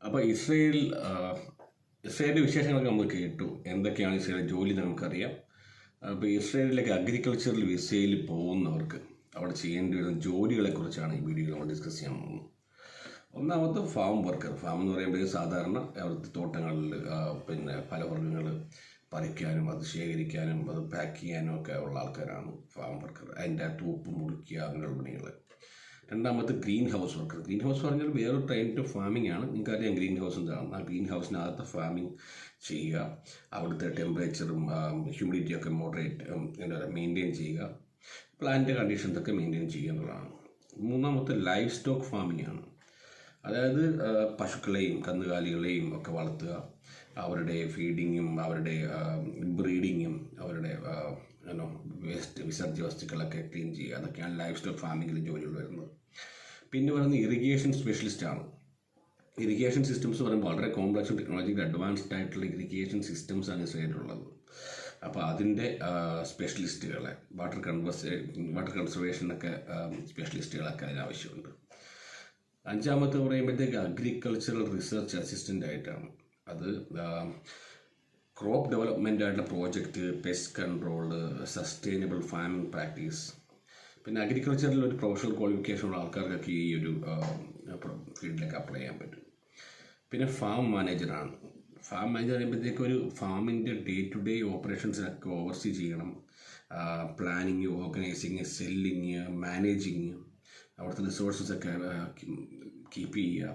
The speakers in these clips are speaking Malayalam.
അപ്പോൾ ഇസ്രയേലിൻ്റെ വിശേഷങ്ങളൊക്കെ നമ്മൾ കേട്ടു. എന്തൊക്കെയാണ് ഇസ്രയേലിലെ ജോലി നമുക്കറിയാം. അപ്പോൾ ഇസ്രയേലിലേക്ക് അഗ്രികൾച്ചറൽ വിസയിൽ പോകുന്നവർക്ക് അവിടെ ചെയ്യേണ്ടി വരുന്ന ജോലികളെക്കുറിച്ചാണ് ഈ വീഡിയോയിൽ നമ്മൾ ഡിസ്കസ് ചെയ്യാൻ പോകുന്നത്. ഒന്നാമത്തെ ഫാം വർക്കർ. ഫാം എന്ന് പറയുമ്പോൾ സാധാരണ അവിടുത്തെ തോട്ടങ്ങളിൽ ഫലവർഗ്ഗങ്ങൾ പറിക്കാനും അത് ശേഖരിക്കാനും അത് പാക്ക് ചെയ്യാനും ഒക്കെ ഉള്ള ആൾക്കാരാണ് ഫാം വർക്കർ. അതിൻ്റെ തൂപ്പ് മുറിക്കുക അങ്ങനെയുള്ള പണികൾ. രണ്ടാമത്തെ green house worker. Green house പറഞ്ഞാൽ വേറൊരു ടൈപ്പ് ഓഫ് ഫാമിംഗ് ആണ്. നിങ്ങൾക്കറിയാം ഗ്രീൻ ഹൗസ് എന്താണ്. ആ ഗ്രീൻ ഹൗസിനകത്ത് ഫാമിംഗ് ചെയ്യുക, അവിടുത്തെ ടെമ്പറേച്ചറും ഹ്യൂമിഡിറ്റിയൊക്കെ മെയിൻറ്റെയിൻ ചെയ്യുക, പ്ലാന്റ് കണ്ടീഷൻസൊക്കെ മെയിൻറ്റെയിൻ ചെയ്യുക എന്നുള്ളതാണ്. മൂന്നാമത്തെ ലൈഫ് സ്റ്റോക്ക് ഫാമിംഗ് ആണ്. അതായത് പശുക്കളെയും കന്നുകാലികളെയും ഒക്കെ വളർത്തുക, അവരുടെ ഫീഡിങ്ങും അവരുടെ ബ്രീഡിങ്ങും അവരുടെ വിസർജ്യ വസ്തുക്കളൊക്കെ ക്ലീൻ ചെയ്യുക. അതൊക്കെയാണ് ലൈഫ് സ്റ്റോക്ക് ഫാമിങ്ങിൽ ജോലികൾ വരുന്നത്. പിന്നെ പറയുന്നത് ഇറിഗേഷൻ സ്പെഷ്യലിസ്റ്റാണ്. ഇറിഗേഷൻ സിസ്റ്റംസ് പറയുമ്പോൾ വളരെ കോംപ്ലക്സും ടെക്നോളജിക്കൽ അഡ്വാൻസ്ഡ് ആയിട്ടുള്ള ഇറിഗേഷൻ സിസ്റ്റംസാണ് ഇസ്രയേലിലുള്ളത്. അപ്പോൾ അതിൻ്റെ സ്പെഷ്യലിസ്റ്റുകളെ വാട്ടർ കൺസർവേഷനൊക്കെ സ്പെഷ്യലിസ്റ്റുകളൊക്കെ അതിനാവശ്യമുണ്ട്. അഞ്ചാമത്തെ പറയുമ്പോഴത്തേക്ക് അഗ്രികൾച്ചറൽ റിസർച്ച് അസിസ്റ്റൻ്റ് ആയിട്ടാണ്. അത് ക്രോപ്പ് ഡെവലപ്മെൻ്റ് ആയിട്ടുള്ള project, pest control, sustainable farming practice. പിന്നെ അഗ്രികൾച്ചറിൽ ഒരു പ്രൊഫഷണൽ ക്വാളിഫിക്കേഷനുള്ള ആൾക്കാർക്കൊക്കെ ഈ ഒരു ഫീൽഡിലേക്ക് അപ്ലൈ ചെയ്യാൻ പറ്റും. പിന്നെ ഫാം മാനേജറാണ്. ഫാം മാനേജർ പറയുമ്പോഴത്തേക്ക് ഒരു ഫാമിൻ്റെ ഡേ ടു ഡേ ഓപ്പറേഷൻസിനൊക്കെ ഓവർസീ ചെയ്യണം. പ്ലാനിങ്, ഓർഗനൈസിങ്, സെല്ലിങ്, മാനേജിങ്, അവിടുത്തെ റിസോഴ്സസൊക്കെ കീപ്പ് ചെയ്യുക.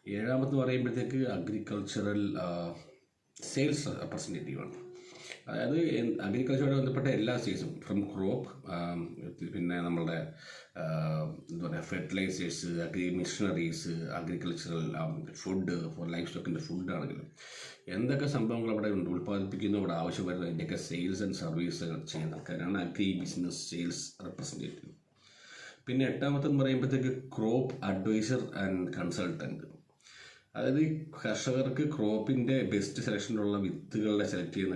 ഏഴാമത്തെ പറയുമ്പോഴത്തേക്ക് അഗ്രികൾച്ചറൽ സെയിൽസ് റെപ്രസെൻറ്റേറ്റീവാണ്. അതായത് അഗ്രികൾച്ചറുമായി ബന്ധപ്പെട്ട എല്ലാ സ്റ്റേജും ഫ്രം ക്രോപ്പ്, പിന്നെ നമ്മളുടെ എന്താ പറയുക fertilisers, machineries, agricultural food for life സ്റ്റോക്കിൻ്റെ ഫുഡാണെങ്കിലും എന്തൊക്കെ സംഭവങ്ങൾ അവിടെ ഉണ്ട് ഉൽപ്പാദിപ്പിക്കുന്നു, അവിടെ ആവശ്യം വരുന്നത് അതിൻ്റെയൊക്കെ സെയിൽസ് ആൻഡ് സർവീസുകൾ ചെയ്യുന്ന ആൾക്കാരാണ് അഗ്രി ബിസിനസ് സെയിൽസ് റെപ്രസെൻറ്റേറ്റീവ്. പിന്നെ എട്ടാമത്തെന്ന് പറയുമ്പോഴത്തേക്ക് ക്രോപ്പ് അഡ്വൈസർ ആൻഡ് കൺസൾട്ടൻറ്റ്. അതായത് ഈ കർഷകർക്ക് ക്രോപ്പിൻ്റെ ബെസ്റ്റ് സെലക്ഷനുള്ള വിത്തുകളുടെ സെലക്ട് ചെയ്യുന്ന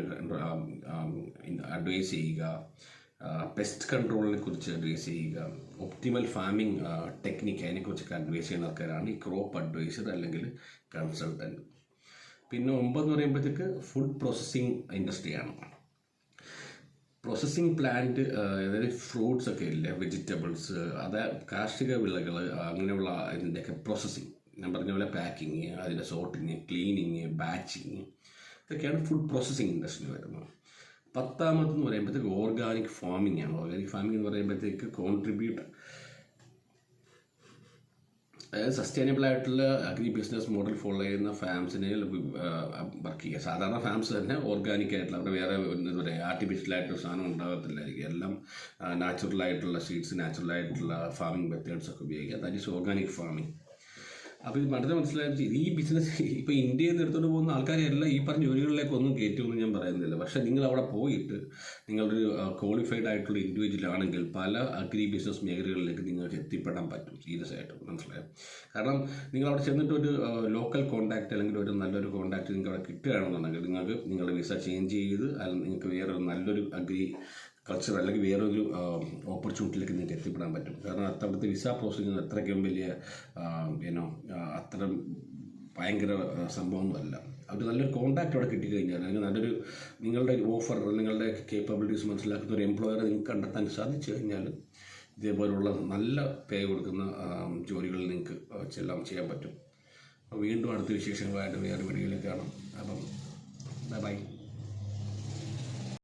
അഡ്വൈസ് ചെയ്യുക, പെസ്റ്റ് കൺട്രോളിനെ കുറിച്ച് അഡ്വൈസ് ചെയ്യുക, ഒപ്റ്റിമൽ ഫാമിംഗ് ടെക്നിക്ക് അതിനെക്കുറിച്ചൊക്കെ അഡ്വൈസ് ചെയ്യുന്ന ആൾക്കാരാണ് ഈ ക്രോപ്പ് അഡ്വൈസർ അല്ലെങ്കിൽ കൺസൾട്ടൻറ്റ്. പിന്നെ 9 എന്ന് പറയുമ്പോഴത്തേക്ക് ഫുഡ് പ്രോസസ്സിങ് ഇൻഡസ്ട്രിയാണ്. പ്രോസസ്സിങ് പ്ലാന്റ്, അതായത് ഫ്രൂട്ട്സ് ഒക്കെ ഇല്ലേ, വെജിറ്റബിൾസ്, അത് കാർഷിക വിളകൾ, അങ്ങനെയുള്ള ഇതിൻ്റെയൊക്കെ പ്രോസസ്സിങ്. ഞാൻ പറഞ്ഞ പോലെ പാക്കിങ്, അതിൻ്റെ സോർട്ടിങ്, ക്ലീനിങ്, ബാച്ചിങ്, ഇതൊക്കെയാണ് ഫുഡ് പ്രോസസ്സിങ് ഇൻഡസ്ട്രി വരുന്നത്. 10ാമതെന്ന് പറയുമ്പോഴത്തേക്ക് ഓർഗാനിക് ഫാമിംഗ് ആണ്. ഓർഗാനിക് ഫാമിംഗ് എന്ന് പറയുമ്പോഴത്തേക്ക് അതായത് സസ്റ്റൈനബിൾ ആയിട്ടുള്ള അഗ്രി ബിസിനസ് മോഡൽ ഫോളോ ചെയ്യുന്ന ഫാംസിനെ വർക്ക് ചെയ്യുക. സാധാരണ ഫാംസ് തന്നെ ഓർഗാനിക് ആയിട്ടുള്ള, അവിടെ വേറെ എന്താ പറയുക ആർട്ടിഫിഷ്യലായിട്ടൊരു സാധനം ഉണ്ടാകത്തില്ലായിരിക്കും. എല്ലാം നാച്ചുറലായിട്ടുള്ള സീഡ്സ്, നാച്ചുറലായിട്ടുള്ള ഫാമിംഗ് മെത്തേഡ്സൊക്കെ ഉപയോഗിക്കുക. That is organic farming. അപ്പോൾ ഇത് വളരെ മനസ്സിലായത് ഈ ബിസിനസ് ഇപ്പോൾ ഇന്ത്യയിൽ നിന്ന് എടുത്തുകൊണ്ട് പോകുന്ന ആൾക്കാരെല്ലാം ഈ പറഞ്ഞ ജോലികളിലേക്കൊന്നും കയറ്റുമെന്ന് ഞാൻ പറയുന്നില്ല. പക്ഷേ നിങ്ങൾ അവിടെ പോയിട്ട് നിങ്ങളൊരു ക്വാളിഫൈഡ് ആയിട്ടുള്ള ഇൻഡിവിജ്വൽ ആണെങ്കിൽ പല അഗ്രി ബിസിനസ് മേഖലകളിലേക്ക് നിങ്ങൾക്ക് എത്തിപ്പെടാൻ പറ്റും. സീരിയസ് ആയിട്ട് മനസ്സിലായോ? കാരണം നിങ്ങൾ അവിടെ ചെന്നിട്ട് ഒരു ലോക്കൽ കോൺടാക്റ്റ് അല്ലെങ്കിൽ ഒരു നല്ലൊരു കോൺടാക്റ്റ് നിങ്ങൾക്ക് അവിടെ കിട്ടുകയാണെന്നുണ്ടെങ്കിൽ നിങ്ങൾക്ക് നിങ്ങളുടെ വിസ ചേഞ്ച് ചെയ്ത് അല്ലെങ്കിൽ നിങ്ങൾക്ക് വേറൊരു നല്ലൊരു അഗ്രി കൾച്ചർ അല്ലെങ്കിൽ വേറൊരു ഓപ്പർച്യൂണിറ്റിയിലേക്ക് നിങ്ങൾക്ക് എത്തിപ്പെടാൻ പറ്റും. കാരണം അവിടുത്തെ വിസ പ്രോസസ്സിങ് അത്രയ്ക്കും വലിയ അത്ര ഭയങ്കര സംഭവമൊന്നുമല്ല. അവർ നല്ലൊരു കോൺടാക്റ്റ് അവിടെ കിട്ടിക്കഴിഞ്ഞാൽ അല്ലെങ്കിൽ നല്ലൊരു നിങ്ങളുടെ ഓഫർ, നിങ്ങളുടെ കേപ്പബിലിറ്റീസ് മനസ്സിലാക്കുന്ന ഒരു എംപ്ലോയറെ നിങ്ങൾക്ക് കണ്ടെത്താൻ സാധിച്ചു കഴിഞ്ഞാൽ ഇതേപോലുള്ള നല്ല പേ കൊടുക്കുന്ന ജോലികൾ നിങ്ങൾക്ക് എല്ലാം ചെയ്യാൻ പറ്റും. അപ്പോൾ വീണ്ടും അടുത്ത വിശേഷങ്ങളായിട്ട് വേറെ വീഡിയോയിൽ കാണാം. അപ്പം ബൈ.